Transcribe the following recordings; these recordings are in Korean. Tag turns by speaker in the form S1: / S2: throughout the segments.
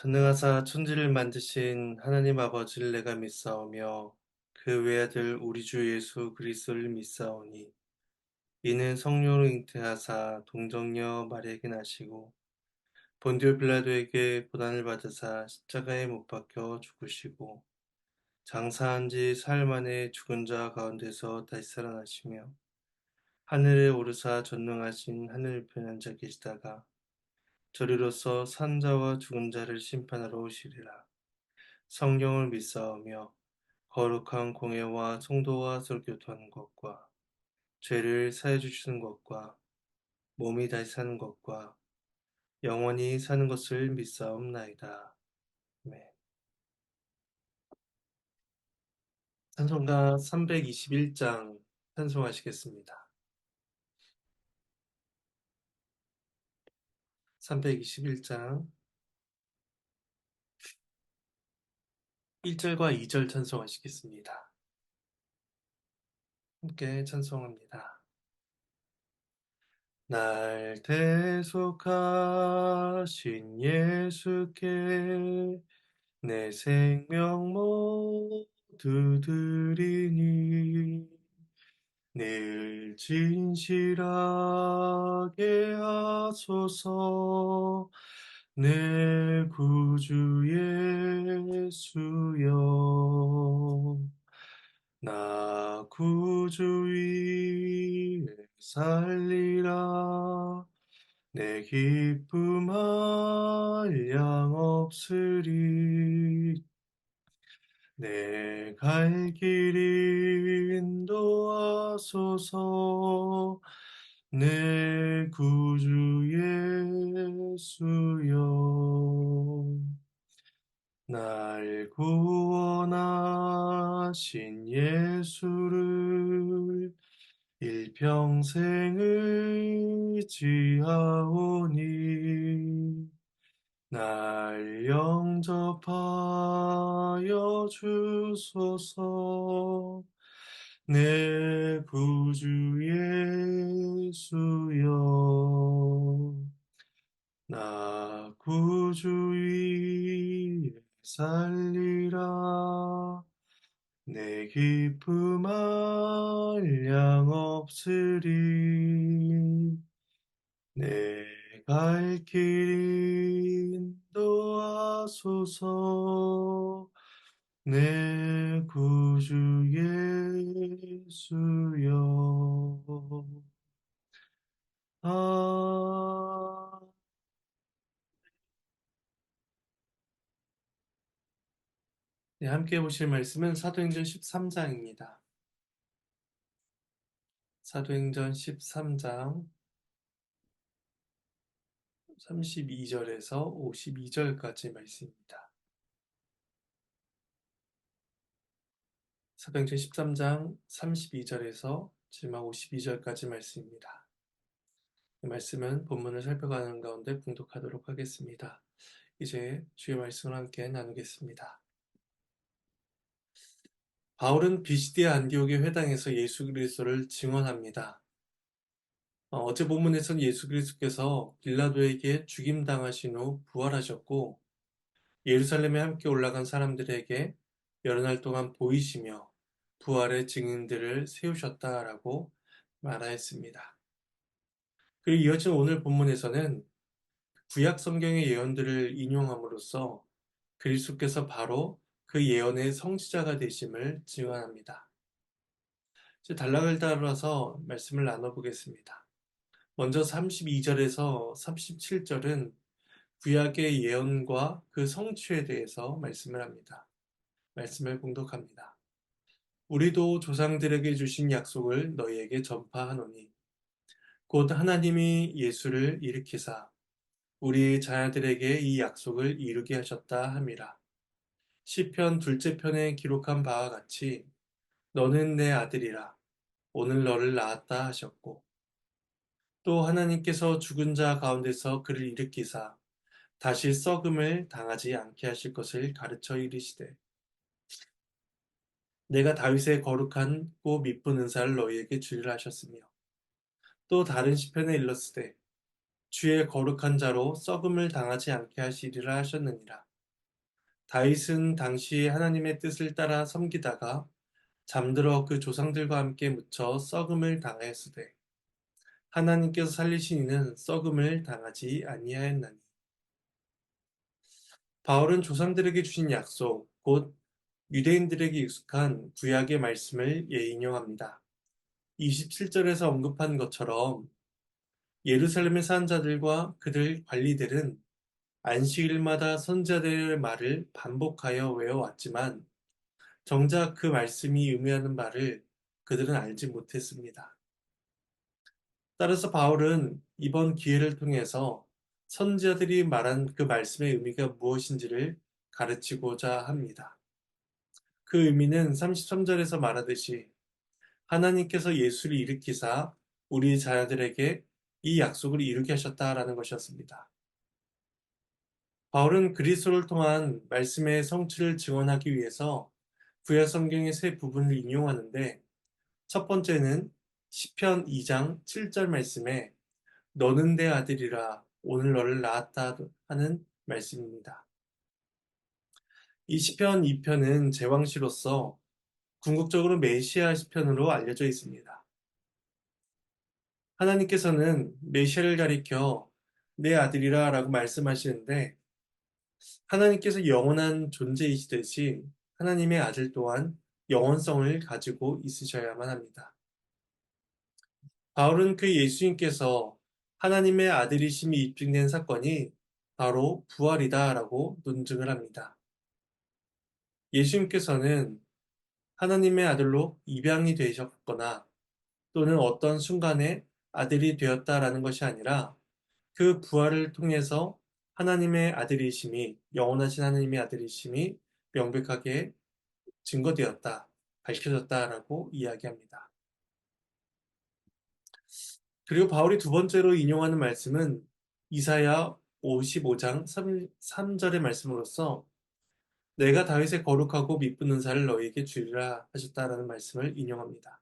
S1: 전능하사 천지를 만드신 하나님 아버지를 내가 믿사오며 그 외아들 우리 주 예수 그리스도를 믿사오니 이는 성령으로 잉태하사 동정녀 마리아에게 나시고 본디오 빌라도에게 고난을 받으사 십자가에 못 박혀 죽으시고 장사한 지 사흘 만에 죽은 자 가운데서 다시 살아나시며 하늘에 오르사 전능하신 하늘 편한 자 계시다가 저리로서 산 자와 죽은 자를 심판하러 오시리라. 성경을 믿사오며 거룩한 공예와 성도와 설교하는 것과 죄를 사해 주시는 것과 몸이 다시 사는 것과 영원히 사는 것을 믿사옵나이다. 네. 찬송가 321장 찬송하시겠습니다. 321장 1절과 2절 찬송하시겠습니다. 함께 찬송합니다. 날 대속하신 예수께 내 생명 모두 드리니 늘 진실하게 하소서 내 구주 예수여 나 구주 위에 살리라 내 기쁨 한량 없으리 내 갈 길 인도하소서 내 구주 예수여 날 구원하신 예수를 일평생 의지하오니 날 영접하여 주소서 내 구주 예수여 나 구주 위에 살리라 내 기쁨 한량 없으리 내 갈 길 인도하소서 내 구주 예수여 아, 네, 함께 보실 말씀은 사도행전 13장입니다. 사도행전 13장 32절에서 52절까지 말씀입니다. 사도행전 13장 32절에서 마지막 52절까지 말씀입니다. 이 말씀은 본문을 살펴가는 가운데 봉독하도록 하겠습니다. 이제 주의 말씀을 함께 나누겠습니다. 바울은 비시디아 안디옥의 회당에서 예수 그리스도를 증언합니다. 어제 본문에서는 예수 그리스도께서 빌라도에게 죽임당하신 후 부활하셨고 예루살렘에 함께 올라간 사람들에게 여러 날 동안 보이시며 부활의 증인들을 세우셨다라고 말하였습니다. 그리고 이어진 오늘 본문에서는 구약 성경의 예언들을 인용함으로써 그리스도께서 바로 그 예언의 성취자가 되심을 증언합니다. 이제 단락을 따라서 말씀을 나눠보겠습니다. 먼저 32절에서 37절은 구약의 예언과 그 성취에 대해서 말씀을 합니다. 말씀을 봉독합니다. 우리도 조상들에게 주신 약속을 너희에게 전파하노니 곧 하나님이 예수를 일으키사 우리 자녀들에게 이 약속을 이루게 하셨다 함이라. 시편 둘째 편에 기록한 바와 같이 너는 내 아들이라 오늘 너를 낳았다 하셨고 또 하나님께서 죽은 자 가운데서 그를 일으키사 다시 썩음을 당하지 않게 하실 것을 가르쳐 이르시되 내가 다윗의 거룩하고 미쁜 은사를 너희에게 주리라 하셨으며 또 다른 시편에 일렀으되 주의 거룩한 자로 썩음을 당하지 않게 하시리라 하셨느니라. 다윗은 당시 하나님의 뜻을 따라 섬기다가 잠들어 그 조상들과 함께 묻혀 썩음을 당하였으되 하나님께서 살리신 이는 썩음을 당하지 아니하였나니. 바울은 조상들에게 주신 약속, 곧 유대인들에게 익숙한 구약의 말씀을 예인용합니다. 27절에서 언급한 것처럼 예루살렘에 사는 자들과 그들 관리들은 안식일마다 선지자들의 말을 반복하여 외워왔지만 정작 그 말씀이 의미하는 바를 그들은 알지 못했습니다. 따라서 바울은 이번 기회를 통해서 선지자들이 말한 그 말씀의 의미가 무엇인지를 가르치고자 합니다. 그 의미는 33절에서 말하듯이 하나님께서 예수를 일으키사 우리 자녀들에게 이 약속을 이루게 하셨다라는 것이었습니다. 바울은 그리스도를 통한 말씀의 성취를 증언하기 위해서 구약 성경의 세 부분을 인용하는데 첫 번째는 시편 2장 7절 말씀에 너는 내 아들이라 오늘 너를 낳았다 하는 말씀입니다. 이 시편 2편은 제왕시로서 궁극적으로 메시아 시편으로 알려져 있습니다. 하나님께서는 메시아를 가리켜 내 아들이라 라고 말씀하시는데 하나님께서 영원한 존재이시듯이 하나님의 아들 또한 영원성을 가지고 있으셔야만 합니다. 바울은 그 예수님께서 하나님의 아들이심이 입증된 사건이 바로 부활이다라고 논증을 합니다. 예수님께서는 하나님의 아들로 입양이 되셨거나 또는 어떤 순간에 아들이 되었다라는 것이 아니라 그 부활을 통해서 하나님의 아들이심이 영원하신 하나님의 아들이심이 명백하게 증거되었다, 밝혀졌다라고 이야기합니다. 그리고 바울이 두 번째로 인용하는 말씀은 이사야 55장 3절의 말씀으로써 내가 다윗의 거룩하고 미쁜 은사를 너희에게 주리라 하셨다라는 말씀을 인용합니다.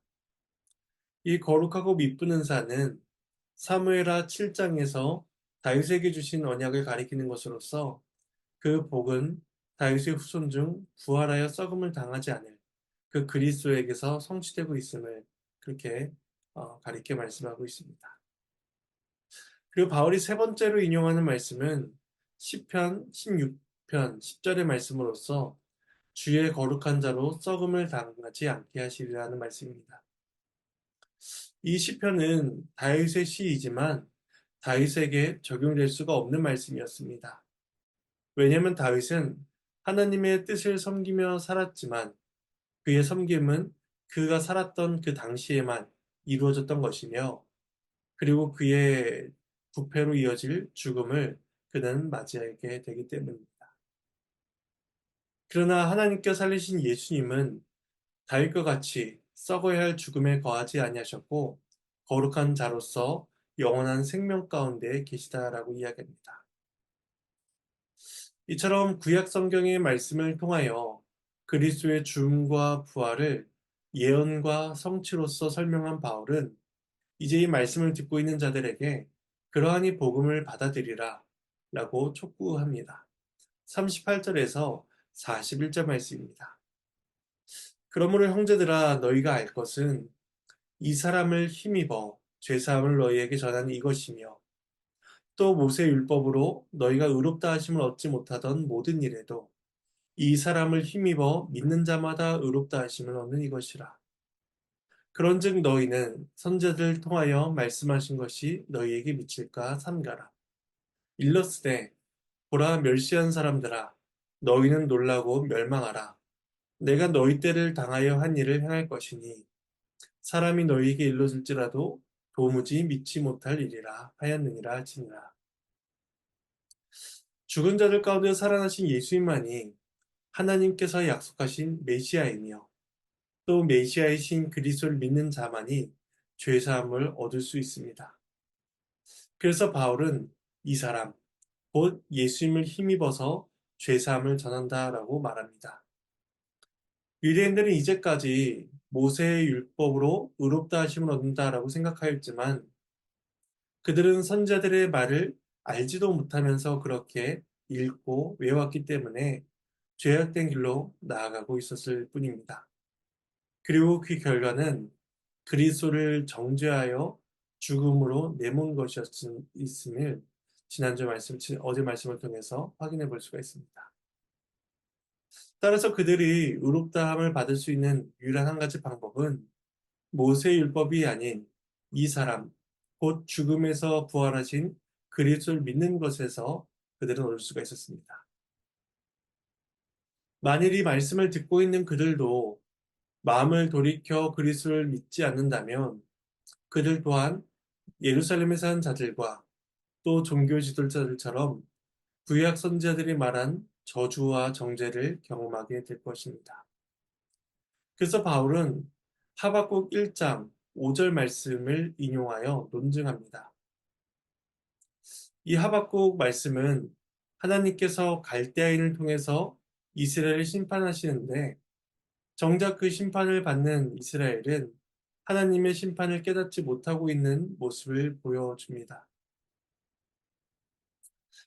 S1: 이 거룩하고 미쁜 은사는 사무엘하 7장에서 다윗에게 주신 언약을 가리키는 것으로서 그 복은 다윗의 후손 중 부활하여 썩음을 당하지 않을 그 그리스도에게서 성취되고 있음을 그렇게 가리켜 말씀하고 있습니다. 그리고 바울이 세 번째로 인용하는 말씀은 시편 16편 10절의 말씀으로써 주의 거룩한 자로 썩음을 당하지 않게 하시리라는 말씀입니다. 이 시편은 다윗의 시이지만 다윗에게 적용될 수가 없는 말씀이었습니다. 왜냐하면 다윗은 하나님의 뜻을 섬기며 살았지만 그의 섬김은 그가 살았던 그 당시에만 이루어졌던 것이며 그리고 그의 부패로 이어질 죽음을 그는 맞이하게 되기 때문입니다. 그러나 하나님께 살리신 예수님은 다윗과 같이 썩어야 할 죽음에 거하지 아니하셨고 거룩한 자로서 영원한 생명 가운데 계시다라고 이야기합니다. 이처럼 구약 성경의 말씀을 통하여 그리스도의 죽음과 부활을 예언과 성취로서 설명한 바울은 이제 이 말씀을 듣고 있는 자들에게 그러하니 복음을 받아들이라 라고 촉구합니다. 38절에서 41절 말씀입니다. 그러므로 형제들아 너희가 알 것은 이 사람을 힘입어 죄사함을 너희에게 전하는 이것이며 또 모세 율법으로 너희가 의롭다 하심을 얻지 못하던 모든 일에도 이 사람을 힘입어 믿는 자마다 의롭다 하심을 얻는 이것이라. 그런즉 너희는 선지자들 통하여 말씀하신 것이 너희에게 미칠까 삼가라. 일러스되 보라 멸시한 사람들아 너희는 놀라고 멸망하라. 내가 너희 때를 당하여 한 일을 행할 것이니 사람이 너희에게 일러줄지라도 도무지 믿지 못할 일이라 하였느니라 하시니라. 죽은 자들 가운데 살아나신 예수님만이 하나님께서 약속하신 메시아이며 또 메시아이신 그리스도를 믿는 자만이 죄사함을 얻을 수 있습니다. 그래서 바울은 이 사람, 곧 예수님을 힘입어서 죄사함을 전한다라고 말합니다. 유대인들은 이제까지 모세의 율법으로 의롭다 하심을 얻는다라고 생각하였지만 그들은 선지자들의 말을 알지도 못하면서 그렇게 읽고 외웠기 때문에 죄악된 길로 나아가고 있었을 뿐입니다. 그리고 그 결과는 그리스도를 정죄하여 죽음으로 내몬 것이었음을 어제 말씀을 통해서 확인해 볼 수가 있습니다. 따라서 그들이 의롭다함을 받을 수 있는 유일한 한 가지 방법은 모세 율법이 아닌 이 사람, 곧 죽음에서 부활하신 그리스도를 믿는 것에서 그들은 얻을 수가 있었습니다. 만일 이 말씀을 듣고 있는 그들도 마음을 돌이켜 그리스도를 믿지 않는다면 그들 또한 예루살렘에 사는 자들과 또 종교 지도자들처럼 구약 선지자들이 말한 저주와 정죄를 경험하게 될 것입니다. 그래서 바울은 하박국 1장 5절 말씀을 인용하여 논증합니다. 이 하박국 말씀은 하나님께서 갈대아인을 통해서 이스라엘을 심판하시는데 정작 그 심판을 받는 이스라엘은 하나님의 심판을 깨닫지 못하고 있는 모습을 보여줍니다.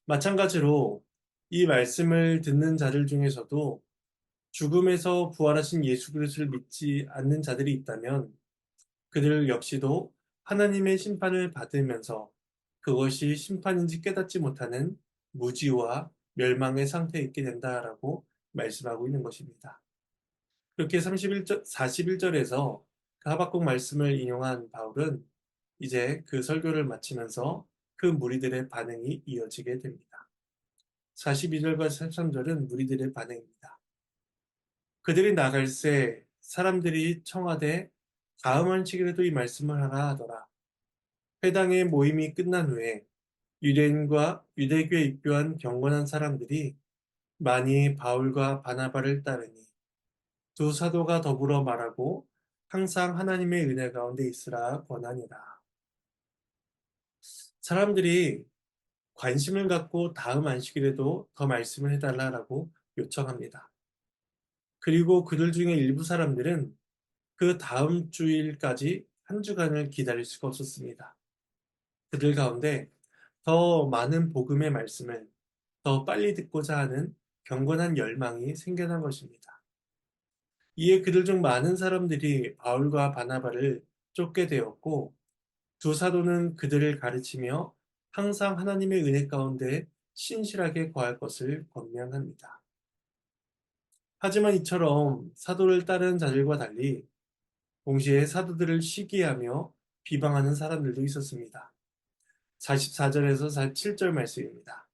S1: 마찬가지로 이 말씀을 듣는 자들 중에서도 죽음에서 부활하신 예수 그리스도를 믿지 않는 자들이 있다면 그들 역시도 하나님의 심판을 받으면서 그것이 심판인지 깨닫지 못하는 무지와 멸망의 상태에 있게 된다라고 말씀하고 있는 것입니다. 그렇게 41절에서 그 하박국 말씀을 인용한 바울은 이제 그 설교를 마치면서 그 무리들의 반응이 이어지게 됩니다. 42절과 43절은 무리들의 반응입니다. 그들이 나갈새 사람들이 청하되 다음 한식이라도 이 말씀을 하라 하더라. 회당의 모임이 끝난 후에 유대인과 유대교에 입교한 경건한 사람들이 많이 바울과 바나바를 따르니 두 사도가 더불어 말하고 항상 하나님의 은혜 가운데 있으라 권하니라. 사람들이 관심을 갖고 다음 안식일에도 더 말씀을 해달라고 요청합니다. 그리고 그들 중에 일부 사람들은 그 다음 주일까지 한 주간을 기다릴 수가 없었습니다. 그들 가운데 더 많은 복음의 말씀을 더 빨리 듣고자 하는 경건한 열망이 생겨난 것입니다. 이에 그들 중 많은 사람들이 바울과 바나바를 쫓게 되었고 두 사도는 그들을 가르치며 항상 하나님의 은혜 가운데 신실하게 거할 것을 권면합니다. 하지만 이처럼 사도를 따르는 자들과 달리 동시에 사도들을 시기하며 비방하는 사람들도 있었습니다. 44절에서 47절 말씀입니다.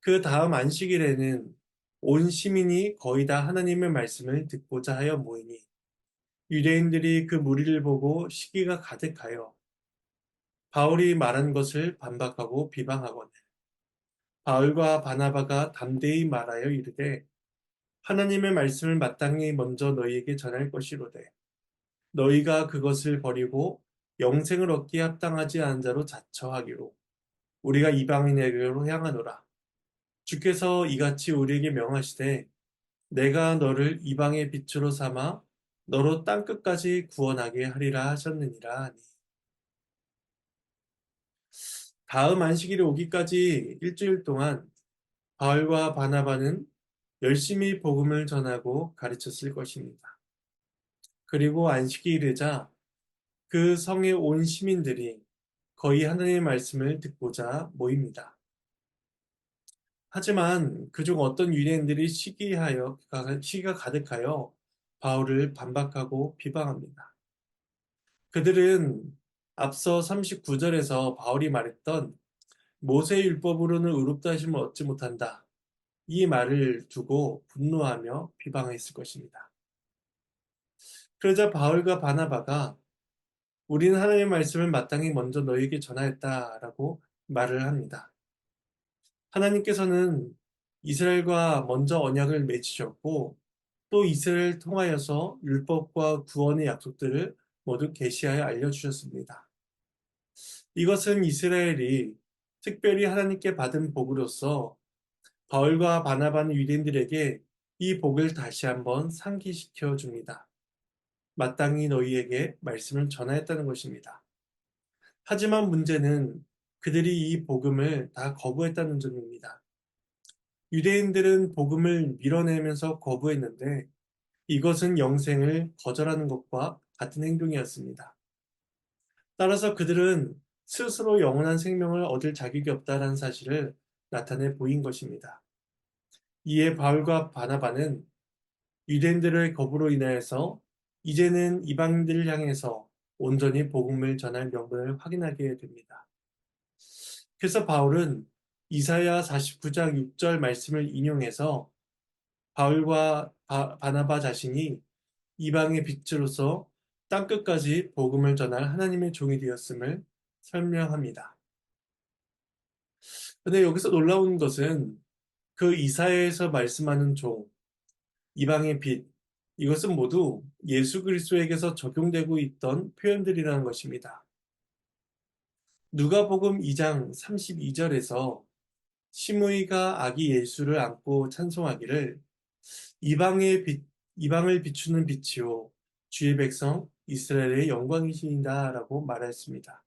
S1: 그 다음 안식일에는 온 시민이 거의 다 하나님의 말씀을 듣고자 하여 모이니 유대인들이 그 무리를 보고 시기가 가득하여 바울이 말한 것을 반박하고 비방하거늘 바울과 바나바가 담대히 말하여 이르되 하나님의 말씀을 마땅히 먼저 너희에게 전할 것이로되 너희가 그것을 버리고 영생을 얻기에 합당하지 않은 자로 자처하기로 우리가 이방인에게로 향하노라. 주께서 이같이 우리에게 명하시되 내가 너를 이방의 빛으로 삼아 너로 땅끝까지 구원하게 하리라 하셨느니라 하니. 다음 안식일이 오기까지 일주일 동안 바울과 바나바는 열심히 복음을 전하고 가르쳤을 것입니다. 그리고 안식이 이르자 그 성에 온 시민들이 거의 하나님의 말씀을 듣고자 모입니다. 하지만 그중 어떤 유대인들이 시기가 가득하여 바울을 반박하고 비방합니다. 그들은 앞서 39절에서 바울이 말했던 모세 율법으로는 의롭다 하심을 얻지 못한다. 이 말을 두고 분노하며 비방했을 것입니다. 그러자 바울과 바나바가 우리는 하나님의 말씀을 마땅히 먼저 너희에게 전하였다라고 말을 합니다. 하나님께서는 이스라엘과 먼저 언약을 맺으셨고 또 이스라엘을 통하여서 율법과 구원의 약속들을 모두 계시하여 알려주셨습니다. 이것은 이스라엘이 특별히 하나님께 받은 복으로서 바울과 바나바는 유대인들에게 이 복을 다시 한번 상기시켜 줍니다. 마땅히 너희에게 말씀을 전하였다는 것입니다. 하지만 문제는 그들이 이 복음을 다 거부했다는 점입니다. 유대인들은 복음을 밀어내면서 거부했는데 이것은 영생을 거절하는 것과 같은 행동이었습니다. 따라서 그들은 스스로 영원한 생명을 얻을 자격이 없다는 사실을 나타내 보인 것입니다. 이에 바울과 바나바는 유대인들의 거부로 인하여서 이제는 이방인들을 향해서 온전히 복음을 전할 명분을 확인하게 됩니다. 그래서 바울은 이사야 49장 6절 말씀을 인용해서 바울과 바나바 자신이 이방의 빛으로서 땅끝까지 복음을 전할 하나님의 종이 되었음을 설명합니다. 근데 여기서 놀라운 것은 그 이사야에서 말씀하는 종, 이방의 빛, 이것은 모두 예수 그리스도에게서 적용되고 있던 표현들이라는 것입니다. 누가복음 2장 32절에서 시므이가 아기 예수를 안고 찬송하기를 이방의 빛, 이방을 비추는 빛이요 주의 백성 이스라엘의 영광이시다라고 말했습니다.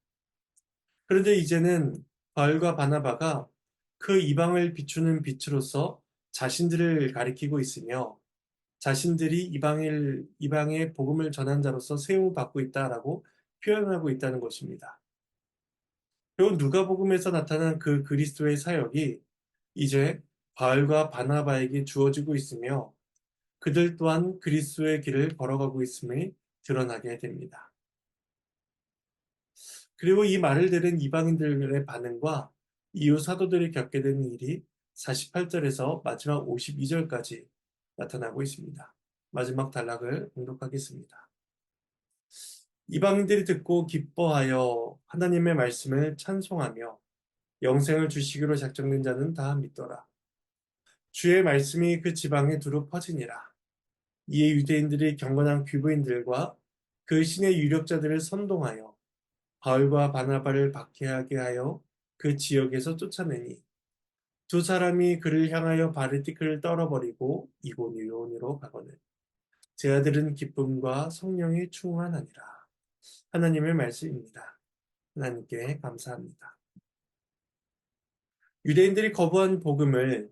S1: 그런데 이제는 바울과 바나바가 그 이방을 비추는 빛으로서 자신들을 가리키고 있으며 자신들이 이방의 복음을 전한 자로서 세움을 받고 있다라고 표현하고 있다는 것입니다. 그리고 누가복음에서 나타난 그 그리스도의 사역이 이제 바울과 바나바에게 주어지고 있으며 그들 또한 그리스도의 길을 걸어가고 있음이 드러나게 됩니다. 그리고 이 말을 들은 이방인들의 반응과 이후 사도들이 겪게 된 일이 48절에서 마지막 52절까지 나타나고 있습니다. 마지막 단락을 봉독하겠습니다. 이방인들이 듣고 기뻐하여 하나님의 말씀을 찬송하며 영생을 주시기로 작정된 자는 다 믿더라. 주의 말씀이 그 지방에 두루 퍼지니라. 이에 유대인들이 경건한 귀부인들과 그 신의 유력자들을 선동하여 바울과 바나바를 박해하게 하여 그 지역에서 쫓아내니 두 사람이 그를 향하여 바르티크를 떨어버리고 이고니온으로 가거늘 제 아들은 기쁨과 성령이 충만하니라. 하나님의 말씀입니다. 하나님께 감사합니다. 유대인들이 거부한 복음을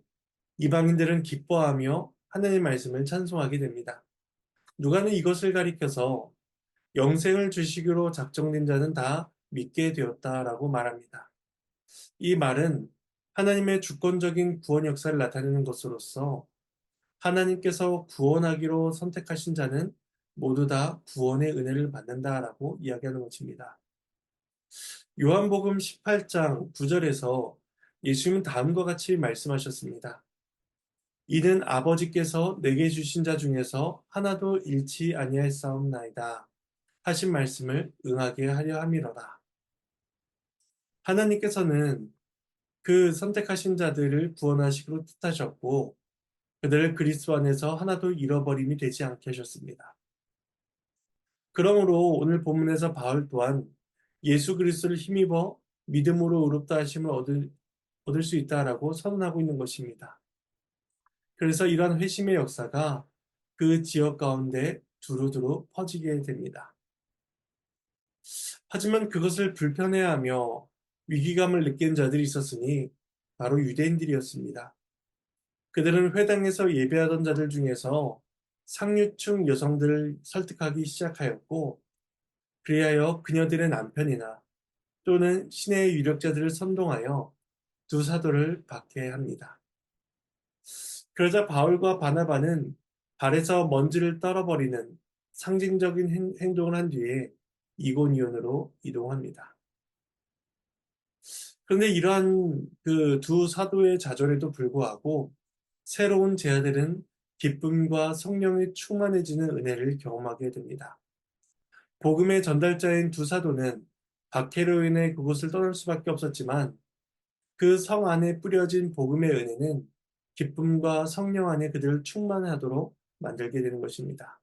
S1: 이방인들은 기뻐하며 하나님의 말씀을 찬송하게 됩니다. 누가는 이것을 가리켜서 영생을 주시기로 작정된 자는 다 믿게 되었다라고 말합니다. 이 말은 하나님의 주권적인 구원 역사를 나타내는 것으로서 하나님께서 구원하기로 선택하신 자는 모두 다 구원의 은혜를 받는다라고 이야기하는 것입니다. 요한복음 18장 9절에서 예수님은 다음과 같이 말씀하셨습니다. 이는 아버지께서 내게 주신 자 중에서 하나도 잃지 아니하였사옵나이다 하신 말씀을 응하게 하려 함이로다. 하나님께서는 그 선택하신 자들을 구원하시기로 뜻하셨고 그들을 그리스도 안에서 하나도 잃어버림이 되지 않게 하셨습니다. 그러므로 오늘 본문에서 바울 또한 예수 그리스도를 힘입어 믿음으로 의롭다 하심을 얻을 수 있다라고 선언하고 있는 것입니다. 그래서 이러한 회심의 역사가 그 지역 가운데 두루두루 퍼지게 됩니다. 하지만 그것을 불편해하며 위기감을 느낀 자들이 있었으니 바로 유대인들이었습니다. 그들은 회당에서 예배하던 자들 중에서 상류층 여성들을 설득하기 시작하였고 그리하여 그녀들의 남편이나 또는 시내의 유력자들을 선동하여 두 사도를 박해합니다. 그러자 바울과 바나바는 발에서 먼지를 떨어버리는 상징적인 행동을 한 뒤에 이고니온으로 이동합니다. 그런데 이러한 그 두 사도의 좌절에도 불구하고 새로운 제자들은 기쁨과 성령이 충만해지는 은혜를 경험하게 됩니다. 복음의 전달자인 두 사도는 박해로 인해 그곳을 떠날 수밖에 없었지만 그 성 안에 뿌려진 복음의 은혜는 기쁨과 성령 안에 그들을 충만하도록 만들게 되는 것입니다.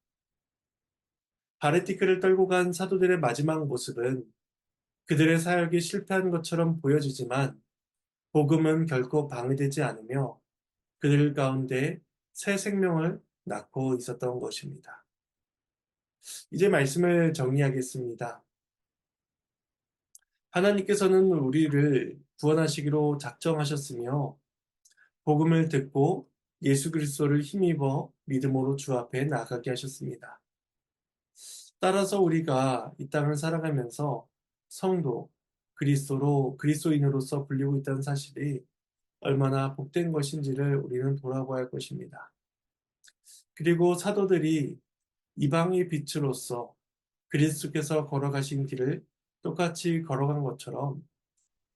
S1: 바레티크를 떨고 간 사도들의 마지막 모습은 그들의 사역이 실패한 것처럼 보여지지만 복음은 결코 방해되지 않으며 그들 가운데 새 생명을 낳고 있었던 것입니다. 이제 말씀을 정리하겠습니다. 하나님께서는 우리를 구원하시기로 작정하셨으며 복음을 듣고 예수 그리스도를 힘입어 믿음으로 주 앞에 나가게 하셨습니다. 따라서 우리가 이 땅을 살아가면서 성도, 그리스도인으로서 불리고 있다는 사실이 얼마나 복된 것인지를 우리는 돌아보아야 할 것입니다. 그리고 사도들이 이방의 빛으로서 그리스도께서 걸어가신 길을 똑같이 걸어간 것처럼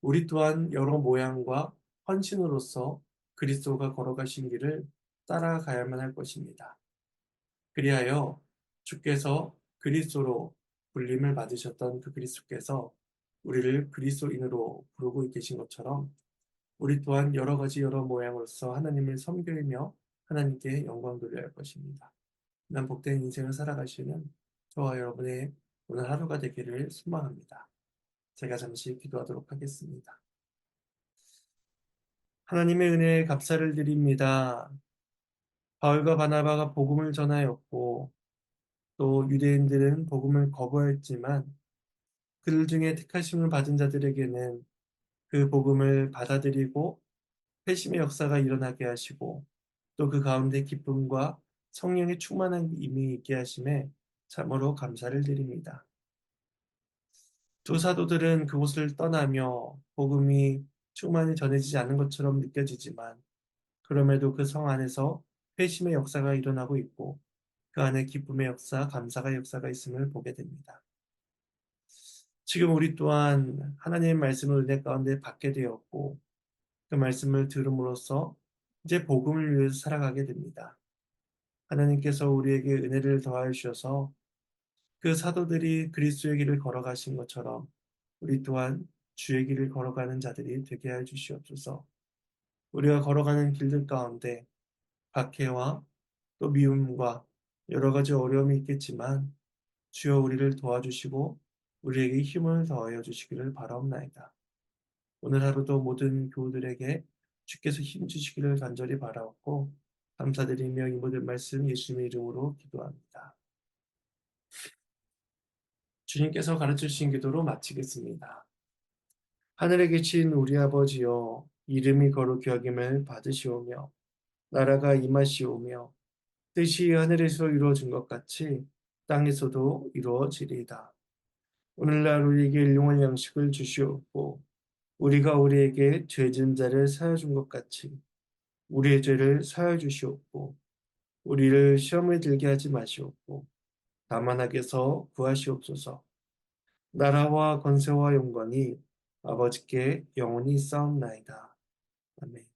S1: 우리 또한 여러 모양과 헌신으로서 그리스도가 걸어가신 길을 따라가야만 할 것입니다. 그리하여 주께서 그리스도로 불림을 받으셨던 그 그리스도께서 우리를 그리스도인으로 부르고 계신 것처럼 우리 또한 여러 가지 여러 모양으로서 하나님을 섬기며 하나님께 영광 돌려야 할 것입니다. 난 복된 인생을 살아가시는 저와 여러분의 오늘 하루가 되기를 소망합니다. 제가 잠시 기도하도록 하겠습니다. 하나님의 은혜에 감사를 드립니다. 바울과 바나바가 복음을 전하였고 또 유대인들은 복음을 거부했지만 그들 중에 택하심을 받은 자들에게는 그 복음을 받아들이고 회심의 역사가 일어나게 하시고 또 그 가운데 기쁨과 성령의 충만한 힘이 있게 하심에 참으로 감사를 드립니다. 두 사도들은 그곳을 떠나며 복음이 충만히 전해지지 않은 것처럼 느껴지지만 그럼에도 그 성 안에서 회심의 역사가 일어나고 있고 그 안에 기쁨의 역사, 감사의 역사가 있음을 보게 됩니다. 지금 우리 또한 하나님의 말씀을 은혜 가운데 받게 되었고 그 말씀을 들음으로써 이제 복음을 위해서 살아가게 됩니다. 하나님께서 우리에게 은혜를 더하여 주셔서 그 사도들이 그리스도의 길을 걸어가신 것처럼 우리 또한 주의 길을 걸어가는 자들이 되게 하여 주시옵소서. 우리가 걸어가는 길들 가운데 박해와 또 미움과 여러 가지 어려움이 있겠지만 주여 우리를 도와주시고 우리에게 힘을 더하여 주시기를 바라옵나이다. 오늘 하루도 모든 교우들에게 주께서 힘 주시기를 간절히 바라옵고 감사드리며 이 모든 말씀 예수님의 이름으로 기도합니다. 주님께서 가르쳐주신 기도로 마치겠습니다. 하늘에 계신 우리 아버지여 이름이 거룩히 여김을 받으시오며 나라가 임하시오며 뜻이 하늘에서 이루어진 것 같이 땅에서도 이루어지리이다. 오늘날 우리에게 일용할 양식을 주시옵고 우리가 우리에게 죄진 자를 사하여 준 것 같이 우리의 죄를 사하여 주시옵고 우리를 시험에 들게 하지 마시옵고 다만 악에서 구하시옵소서. 나라와 권세와 영광이 아버지께 영원히 싸움나이다. 아멘.